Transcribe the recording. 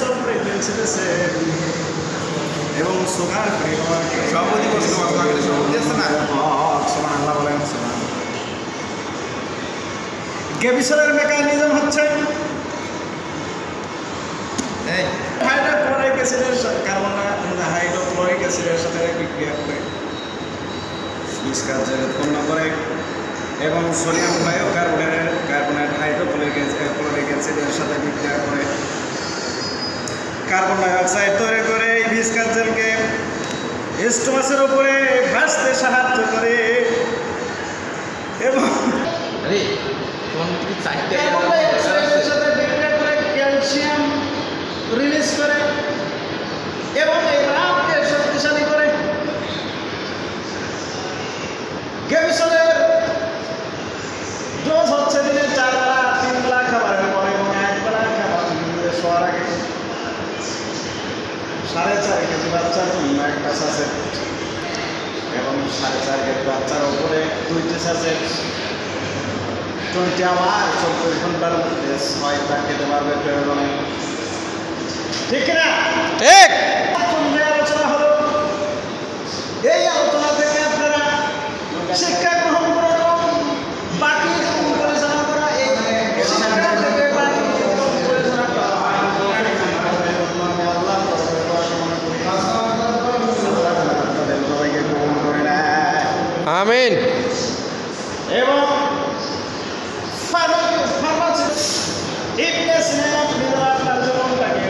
of pregnancy এবং sugar free সভাপতি বলছিল সভাপতি আছে না সুবহানাল্লাহ বলেন গ্যাভিসনের মেকানিজম হচ্ছে এই হাইড্রোক্লোরিক অ্যাসিডের কার্বন হাইড্রোক্লোরিক অ্যাসিডের সাথে বিক্রিয়া করে নিষ্কাশন উৎপন্ন করে এবং সোডিয়াম কার্বনেট হাইড্রোক্লোরিক অ্যাসিডের সাথে বিক্রিয়া করে কার্বন ডাই অক্সাইড তৈরি করে এই ভিসকাস জেলকে স্টোমাসের উপরে ভাসতে সাহায্য করে এবং আরে কোন কি চারটে কার্বন ডাই অক্সাইডের সাথে বিক্রিয়া করে ক্যালসিয়াম রিলিজ করে এবং এই রামকে শক্তিশালী করে গ্যাভিসনের ডোজ হচ্ছে দিনে 4 বেলা 3 বেলা খাবারের পরে এবং 1 বেলা খাবার শোয়ার আগে 4.5 কেজি বাচ্চার জন্য একটা সাসেট এবং 4.5 কেজি বাচ্চার উপরে 2টি সাসেট 20 আওয়ার 24 ঘন্টার মধ্যে 6টা খেতে পারবে প্রয়োজনে ঠিক না ঠিক আলোচনা হলো এই আলোচনা থেকে আপনারা শিক্ষা গ্রহণ করুন এবং বাকি জীবন পরিচালনা করা এই শিক্ষা থেকে বাকি জীবন পরিচালনা করা আল্লাহ সবাইকে গ্রহণ করে নেয় আমিন এবং ফার্মাসি ইবনে সিনা আপনার জীবনটাকে